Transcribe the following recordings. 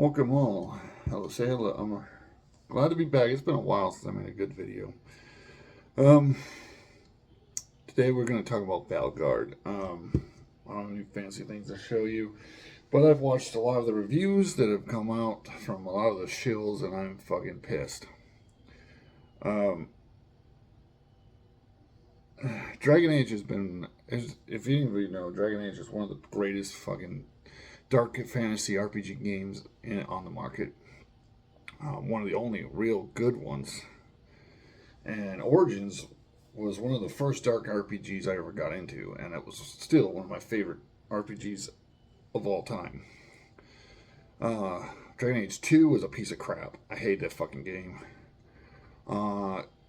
Welcome all. Hello, say hello. I'm glad to be back. It's been a while since I made a good video. Um, Today we're going to talk about Veilguard. I don't have any fancy things to show you, but I've watched a lot of the reviews that have come out from a lot of the shills, and I'm fucking pissed. Dragon Age has been, if you didn't really know, Dragon Age is one of the greatest fucking dark fantasy RPG games on the market. One of the only real good ones. And Origins was one of the first dark RPGs I ever got into, and it was still one of my favorite RPGs of all time. Dragon Age 2 was a piece of crap. I hate that fucking game.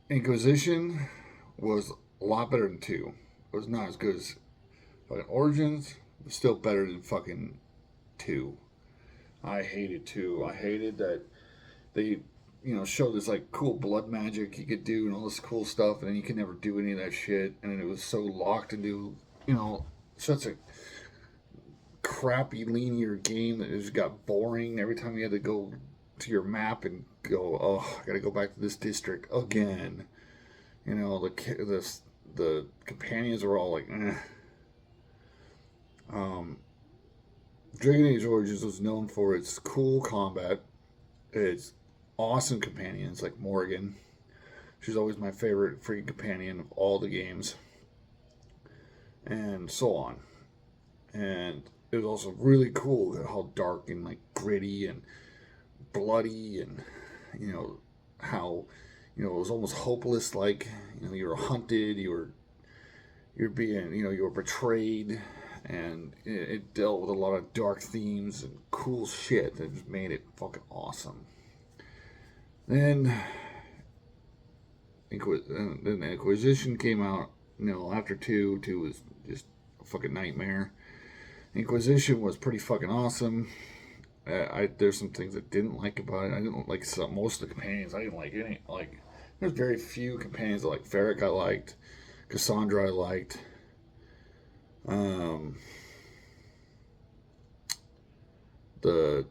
Inquisition was a lot better than 2. It was not as good as fucking Origins, but still better than fucking 2. I hated 2. I hated that they, showed this like cool blood magic you could do and all this cool stuff, and then you could never do any of that shit, and it was so locked into, such a crappy linear game that it just got boring every time you had to go to your map and go, oh, I gotta go back to this district again. The companions are all like, eh. Dragon Age Origins was known for its cool combat, its awesome companions like Morgan. She's always my favorite freaking companion of all the games, and so on. And it was also really cool how dark and like gritty and bloody, and how it was almost hopeless. Like you were hunted, you're being you were betrayed. And it dealt with a lot of dark themes and cool shit that just made it fucking awesome. Then Inquisition came out, after 2. 2 was just a fucking nightmare. Inquisition was pretty fucking awesome. There's some things I didn't like about it. I didn't like most of the companions. I didn't like any. There's very few companions like Ferric I liked. Cassandra I liked. The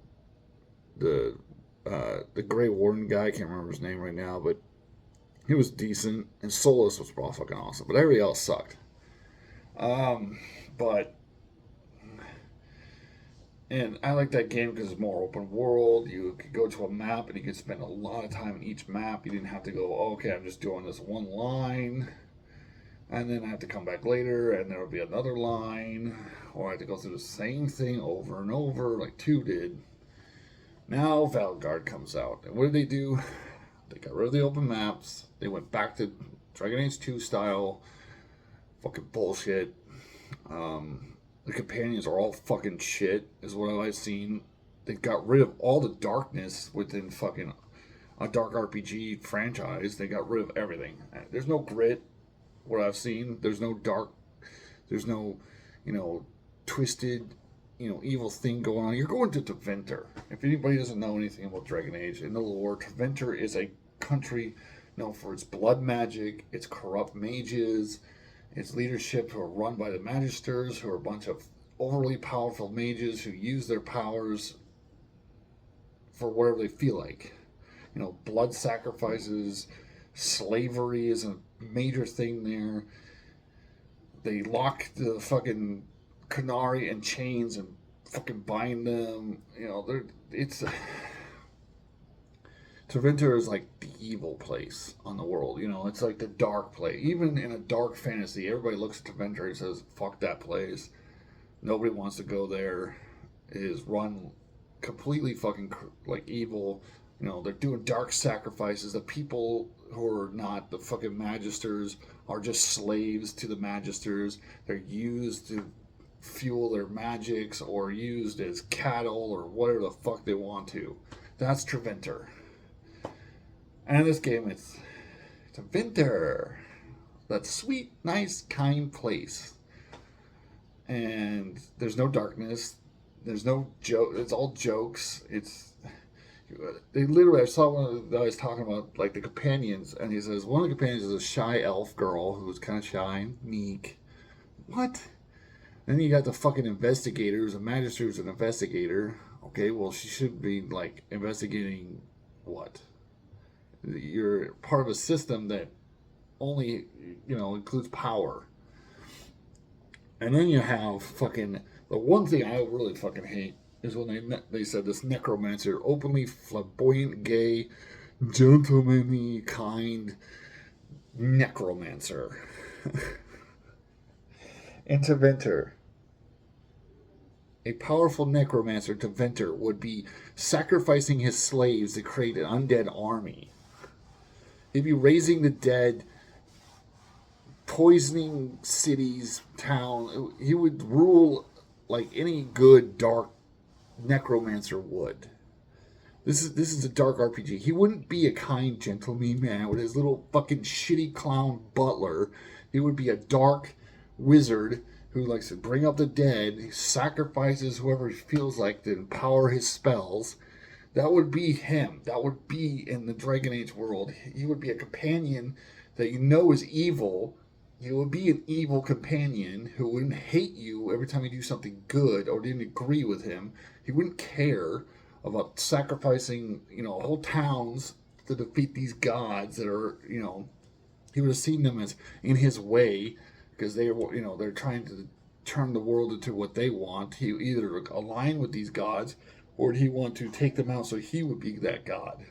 Grey Warden guy, I can't remember his name right now, but he was decent, and Solus was all fucking awesome, but everybody else sucked. And I like that game because it's more open world. You could go to a map and you could spend a lot of time in each map. You didn't have to go, oh, okay, I'm just doing this one line, and then I have to come back later, and there will be another line, or I have to go through the same thing over and over, like 2 did. Now Veilguard comes out, and what did they do? They got rid of the open maps. They went back to Dragon Age 2 style, fucking bullshit. The companions are all fucking shit, is what I've seen. They got rid of all the darkness within fucking a dark RPG franchise. They got rid of everything. There's no grit. What I've seen, there's no dark, there's no, twisted, evil thing going on. You're going to Teventer. If anybody doesn't know anything about Dragon Age in the lore, Teventer is a country known for its blood magic, its corrupt mages, its leadership who are run by the Magisters, who are a bunch of overly powerful mages who use their powers for whatever they feel like. Blood sacrifices, slavery is a major thing there. They lock the fucking Canary in chains and fucking bind them. Teventer is like the evil place on the world. It's like the dark place. Even in a dark fantasy, everybody looks at Teventer and says, fuck that place. Nobody wants to go there. It is run completely fucking like evil. They're doing dark sacrifices. The people who are not the fucking Magisters are just slaves to the Magisters. They're used to fuel their magics or used as cattle or whatever the fuck they want to. That's Teventer. And in this game, it's Teventer. That sweet, nice, kind place. And there's no darkness. There's no joke. It's all jokes. They literally, I saw one of the guys talking about like the companions, and he says one of the companions is a shy elf girl who's kind of shy and meek. What? Then you got the fucking investigator, who's a magistrate, who's an investigator, Okay, well, she should be like investigating what? You're part of a system that only, includes power. And then you have fucking the one thing I really fucking hate is when they said this necromancer, openly flamboyant, gay, gentlemanly, kind necromancer. Interventor. A powerful necromancer Interventor would be sacrificing his slaves to create an undead army. He'd be raising the dead, poisoning cities, town. He would rule like any good dark necromancer would. This is a dark RPG. He wouldn't be a kind gentleman man with his little fucking shitty clown butler. He would be a dark wizard who likes to bring up the dead. He sacrifices whoever he feels like to empower his spells. That would be him. That would be in the Dragon Age world. He would be a companion that you know is evil. He would be an evil companion who wouldn't hate you every time you do something good or didn't agree with him. He wouldn't care about sacrificing, whole towns to defeat these gods that are, he would have seen them as in his way because they're trying to turn the world into what they want. He either align with these gods or he want to take them out so he would be that god.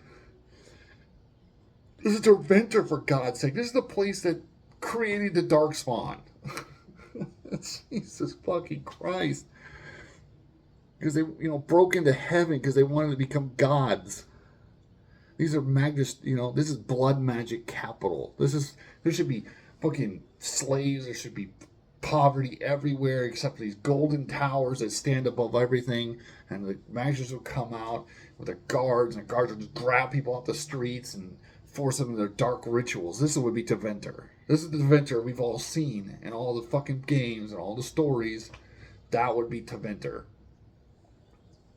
This is Interventor, for God's sake. This is the place that created the Darkspawn. Jesus fucking Christ. Because they, broke into heaven because they wanted to become gods. These are this is blood magic capital. There should be fucking slaves. There should be poverty everywhere except for these golden towers that stand above everything. And the magics will come out with their guards, and the guards will just grab people off the streets and force them into their dark rituals. This would be Interventor. This is the Interventor we've all seen in all the fucking games and all the stories. That would be Interventor.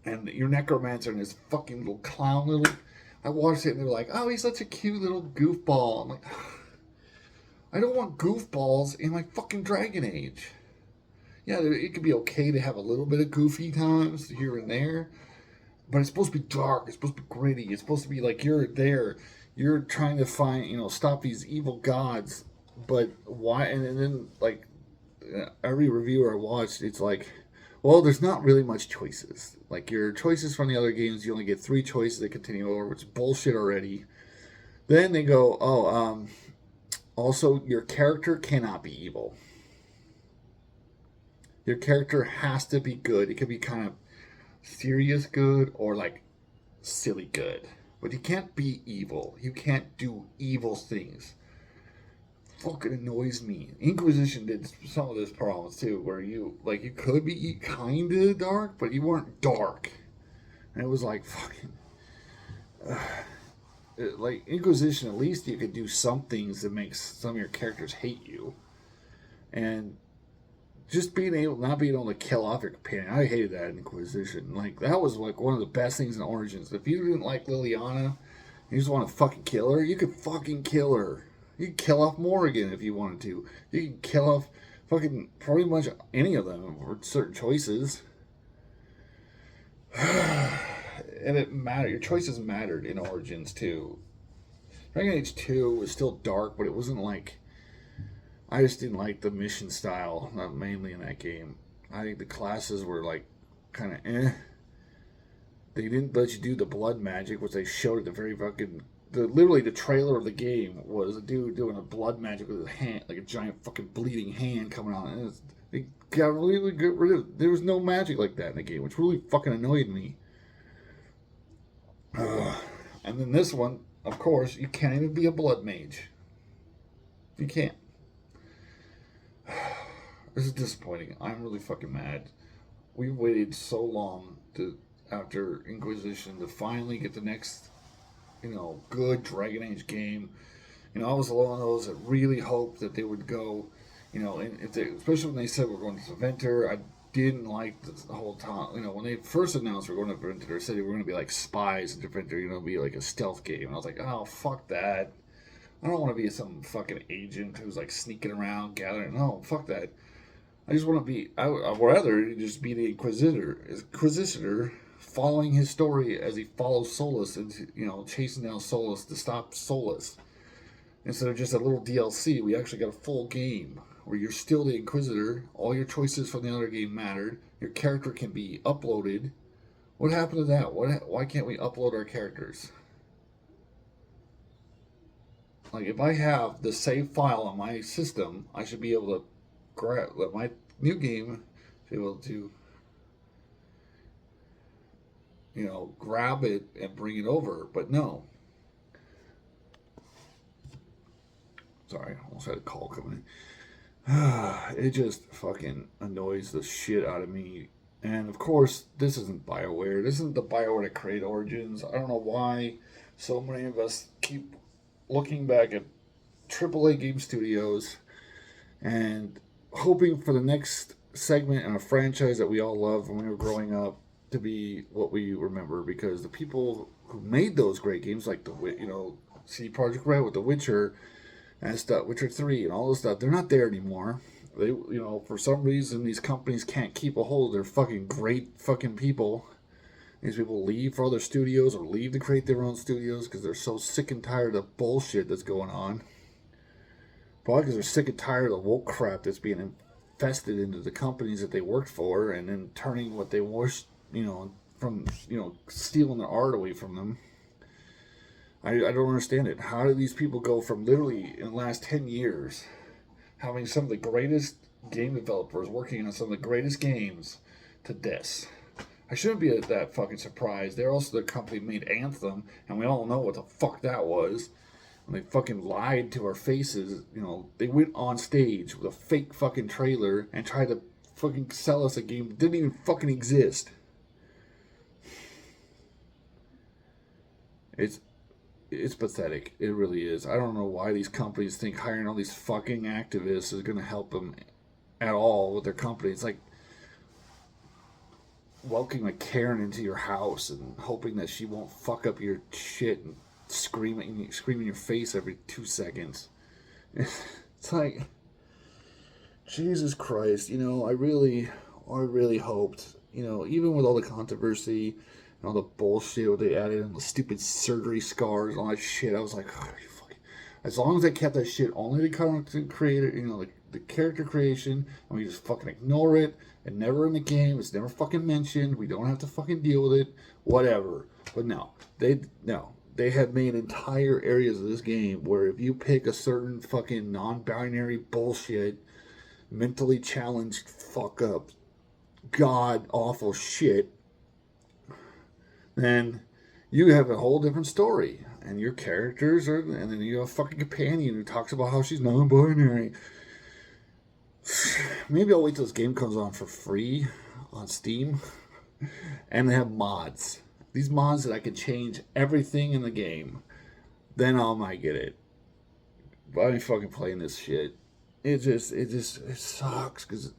And your necromancer and his fucking little clown I watched it and they're like, oh, he's such a cute little goofball. I'm like, I don't want goofballs in my fucking Dragon Age. Yeah, it could be okay to have a little bit of goofy times here and there, but it's supposed to be dark. It's supposed to be gritty. It's supposed to be like you're there. You're trying to find, stop these evil gods. But why? And then, like, every reviewer I watched, it's like, well, there's not really much choices. Like, your choices from the other games, you only get 3 choices that continue over, which is bullshit already. Then they go, also, your character cannot be evil. Your character has to be good. It could be kind of serious good or, like, silly good. But you can't be evil. You can't do evil things. Fucking annoys me. Inquisition did some of those problems too, where you could be kind of dark, but you weren't dark, and it was like fucking, like Inquisition. At least you could do some things that makes some of your characters hate you, and just not being able to kill off your companion. I hated that in Inquisition. Like that was like one of the best things in Origins. If you didn't like Liliana, you just want to fucking kill her. You could fucking kill her. You can kill off Morrigan if you wanted to. You can kill off fucking pretty much any of them with certain choices. And it mattered. Your choices mattered in Origins too. Dragon Age 2 was still dark, but it wasn't like... I just didn't like the mission style, not mainly in that game. I think the classes were like kind of eh. They didn't let you do the blood magic, which they showed at the very fucking... literally the trailer of the game was a dude doing a blood magic with his hand, like a giant fucking bleeding hand coming out. And they got really good rid of. There was no magic like that in the game, which really fucking annoyed me. And then this one, of course, you can't even be a blood mage. You can't. This is disappointing. I'm really fucking mad. We waited so long after Inquisition to finally get the next, good Dragon Age game. I was one of those that really hoped that they would go, and especially when they said we're going to Interventor. I didn't like the whole time. When they first announced we're going to Interventor, they said we were going to be like spies in Interventor, be like a stealth game. And I was like, oh, fuck that. I don't want to be some fucking agent who's like sneaking around, gathering. No, fuck that. I just want to be. I'd rather just be the Inquisitor, following his story as he follows Solus and, chasing down Solus to stop Solus. Instead of just a little DLC, we actually got a full game where you're still the Inquisitor. All your choices from the other game mattered. Your character can be uploaded. What happened to that? Why can't we upload our characters? Like, if I have the save file on my system, I should be able to let my new game be able to, grab it and bring it over. But no. Sorry, I almost had a call coming in. It just fucking annoys the shit out of me. And of course, this isn't BioWare. This isn't the BioWare that created Origins. I don't know why so many of us keep looking back at AAA game studios and hoping for the next segment in a franchise that we all loved when we were growing up to be what we remember. Because the people who made those great games, like CD Projekt Red with The Witcher and stuff, Witcher 3 and all this stuff, they're not there anymore. They, for some reason, these companies can't keep a hold of their fucking great fucking people. These people leave for other studios or leave to create their own studios because they're so sick and tired of the bullshit that's going on. Probably because they're sick and tired of the woke crap that's being infested into the companies that they worked for and then turning what they wish, from, stealing their art away from them. I don't understand it. How do these people go from literally in the last 10 years having some of the greatest game developers working on some of the greatest games to this? I shouldn't be that fucking surprised. They're also the company that made Anthem, and we all know what the fuck that was. And they fucking lied to our faces. They went on stage with a fake fucking trailer and tried to fucking sell us a game that didn't even fucking exist. It's pathetic. It really is. I don't know why these companies think hiring all these fucking activists is going to help them at all with their company. It's like welcoming a Karen into your house and hoping that she won't fuck up your shit and scream in your face every 2 seconds. It's like, Jesus Christ, I really hoped, even with all the controversy and all the bullshit what they added and the stupid surgery scars and all that shit, I was like, oh, you fucking, as long as they kept that shit only the content creator, the character creation, and we just fucking ignore it, and never in the game, it's never fucking mentioned, we don't have to fucking deal with it, whatever. But no, they have made entire areas of this game where if you pick a certain fucking non-binary bullshit, mentally challenged fuck up, god awful shit, then you have a whole different story. And your characters are, and then you have a fucking companion who talks about how she's non-binary. Maybe I'll wait till this game comes on for free on Steam. And they have mods. These mods that I can change everything in the game. Then I might get it. But I ain't fucking playing this shit. It sucks. Because,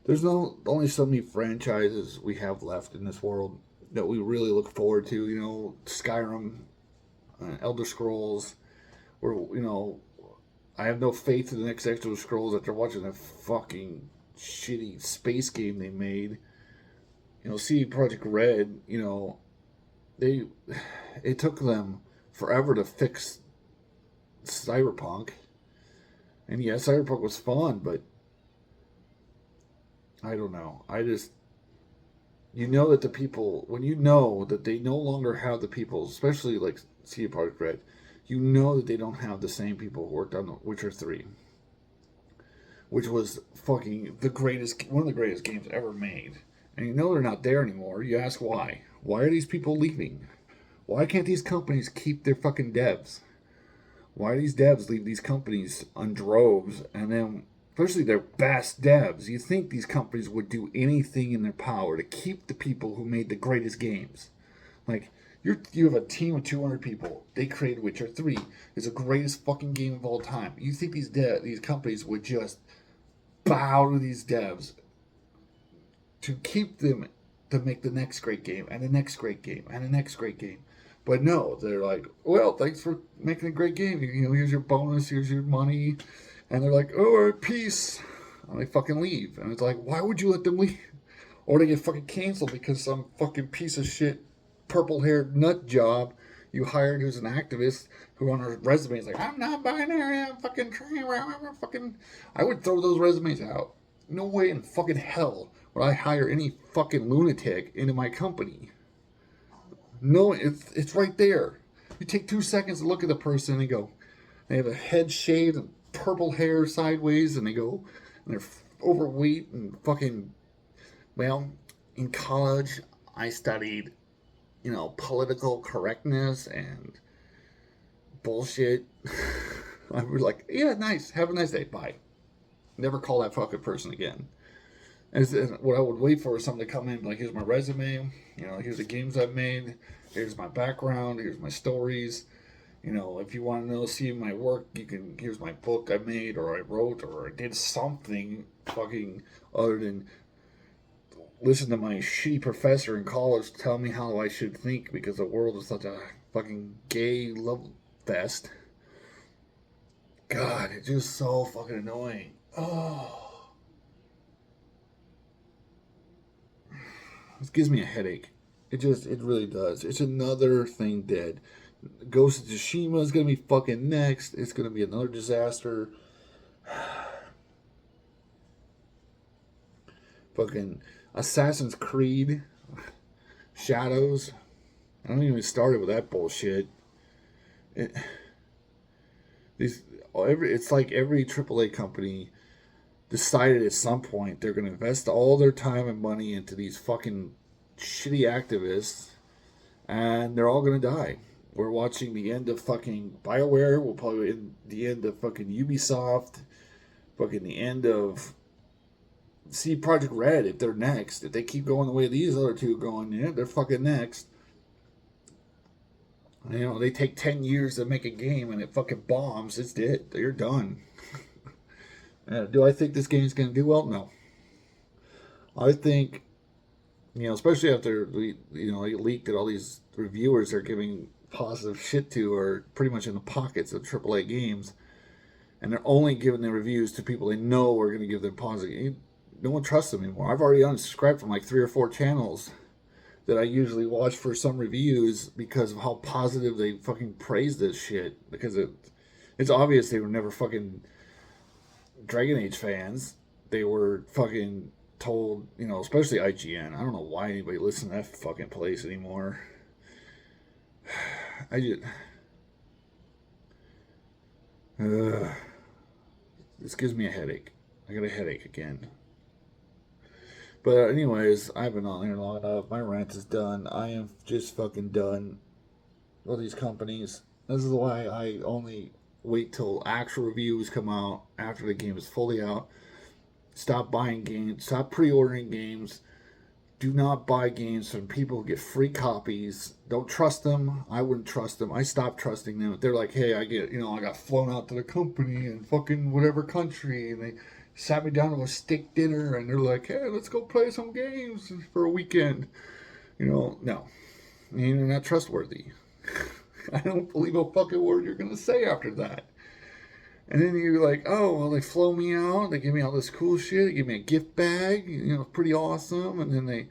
there's only so many franchises we have left in this world that we really look forward to. Skyrim, Elder Scrolls, where, I have no faith in the next Elder Scrolls after watching that fucking shitty space game they made. CD Projekt Red, it took them forever to fix Cyberpunk. And yeah, Cyberpunk was fun, but I don't know. That the people, when that they no longer have the people, especially like CD Projekt Red, that they don't have the same people who worked on The Witcher 3, which was fucking one of the greatest games ever made. And they're not there anymore. You ask why. Why are these people leaving? Why can't these companies keep their fucking devs? Why do these devs leave these companies on droves? And then, especially their best devs, you think these companies would do anything in their power to keep the people who made the greatest games. Like, you have a team of 200 people. They created Witcher 3. It's the greatest fucking game of all time. You think these companies would just bow to these devs to keep them to make the next great game and the next great game and the next great game? But no, they're like, well, thanks for making a great game. Here's your bonus, here's your money. And they're like, oh, all right, peace. And they fucking leave. And it's like, why would you let them leave? or they get fucking canceled because some fucking piece of shit, purple-haired nut job you hired who's an activist who on her resume is like, I'm not binary, I'm fucking fucking. I would throw those resumes out. No way in fucking hell would I hire any fucking lunatic into my company. No, it's right there. You take 2 seconds to look at the person and go, they have a head shaved and purple hair sideways, and they go, and they're overweight and fucking. Well, in college, I studied, political correctness and bullshit. I was like, yeah, nice. Have a nice day. Bye. Never call that fucking person again. And what I would wait for is someone to come in, like, here's my resume, here's the games I've made, here's my background, here's my stories. If you want to see my work, here's my book I made, or I wrote, or I did something fucking other than listen to my shitty professor in college tell me how I should think because the world is such a fucking gay love fest. God, it's just so fucking annoying. Oh. This gives me a headache. It really does. It's another thing dead. Ghost of Tsushima is going to be fucking next. It's going to be another disaster. Fucking Assassin's Creed. Shadows. I don't even started with that bullshit. It's like every AAA company decided at some point they're going to invest all their time and money into these fucking shitty activists, and they're all going to die. We're watching the end of fucking BIOWARE. We'll probably the end of fucking Ubisoft. Fucking the end of Project Red if they're next. If they keep going the way these other two are going, yeah, they're fucking next. They take 10 years to make a game and it fucking bombs. It's dead. You're done. Do I think this game's going to do well? No. I think, especially after it leaked that all these reviewers are giving positive shit to are pretty much in the pockets of AAA games, and they're only giving the reviews to people they know are going to give them positive. No one trusts them anymore. I've already unsubscribed from like 3 or 4 channels that I usually watch for some reviews because of how positive they fucking praise this shit. Because it's obvious they were never fucking Dragon Age fans. They were fucking told, especially IGN. I don't know why anybody listens to that fucking place anymore. This gives me a headache. I got a headache again. But anyways, I've been on here long enough. My rant is done. I am just fucking done with these companies. This is why I only wait till actual reviews come out after the game is fully out. Stop buying games. Stop pre-ordering games. Do not buy games from people who get free copies. Don't trust them. I wouldn't trust them. I stopped trusting them. If they're like, hey, I got flown out to the company in fucking whatever country, and they sat me down to a steak dinner, and they're like, hey, let's go play some games for a weekend. No. You're not trustworthy. I don't believe a fucking word you're going to say after that. And then you're like, oh, well, they flow me out. They give me all this cool shit. They give me a gift bag, pretty awesome. And then they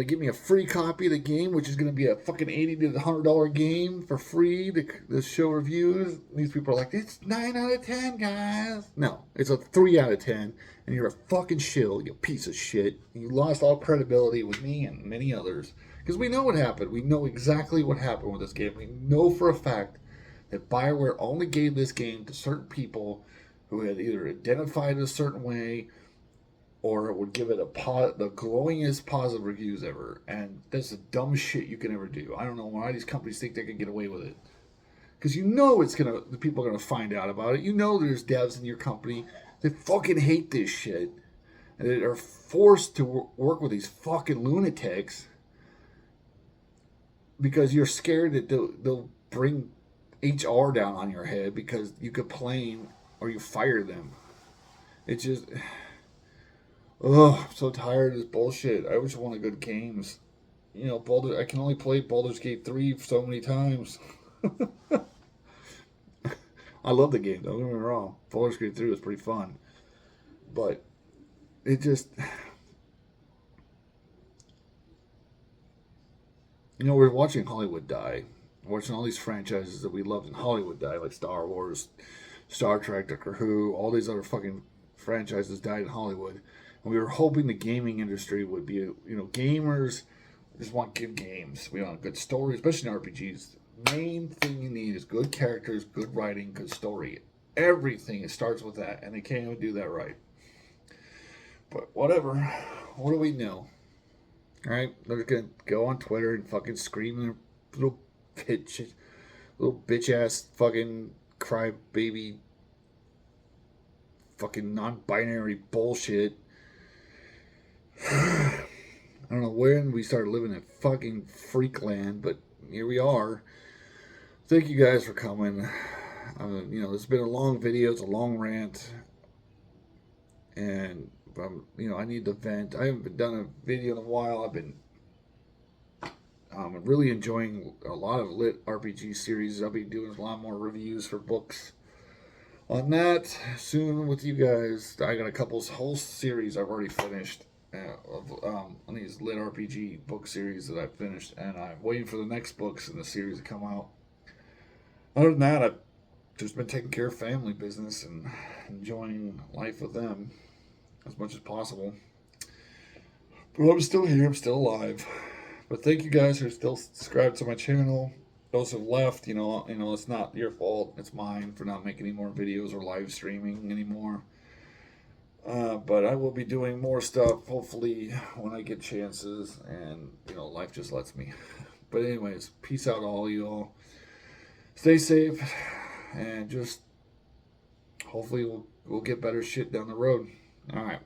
give me a free copy of the game, which is going to be a fucking $80 to $100 game for free to show reviews. These people are like, it's 9 out of 10, guys. No, it's a 3 out of 10, and you're a fucking shill, you piece of shit. You lost all credibility with me and many others. Because we know what happened. We know exactly what happened with this game. We know for a fact that BioWare only gave this game to certain people who had either identified it a certain way or would give it the glowingest positive reviews ever. And that's the dumbest shit you can ever do. I don't know why these companies think they can get away with it. Because the people are going to find out about it. There's devs in your company that fucking hate this shit. And that are forced to work with these fucking lunatics because you're scared that they'll bring HR down on your head because you complain or you fire them. It's just, I'm so tired of this bullshit. I wish I wanted good games. I can only play Baldur's Gate 3 so many times. I love the game, don't get me wrong. Baldur's Gate 3 was pretty fun. But it just, we're watching Hollywood die. We're watching all these franchises that we loved in Hollywood die, like Star Wars, Star Trek, Doctor Who, all these other fucking franchises died in Hollywood. And we were hoping the gaming industry would be, gamers just want good games. We want good stories, especially in RPGs. Main thing you need is good characters, good writing, good story. Everything, it starts with that, and they can't even do that right. But whatever. What do we know? Right? They're gonna go on Twitter and fucking scream their little bitch ass fucking crybaby fucking non-binary bullshit. I don't know when we started living in fucking freak land, but here we are. Thank you guys for coming. It's been a long video. It's a long rant. And, I need to vent. I haven't done a video in a while. I've been really enjoying a lot of lit RPG series. I'll be doing a lot more reviews for books on that soon with you guys. I got a whole series I've already finished on these lit RPG book series that I've finished, and I'm waiting for the next books in the series to come out. Other than that, I've just been taking care of family business and enjoying life with them as much as possible. But I'm still here. I'm still alive. But thank you guys who are still subscribed to my channel. Those who have left, it's not your fault. It's mine for not making any more videos or live streaming anymore. But I will be doing more stuff, hopefully, when I get chances. And, life just lets me. But anyways, peace out to all you all. Stay safe. And just hopefully we'll get better shit down the road. All right.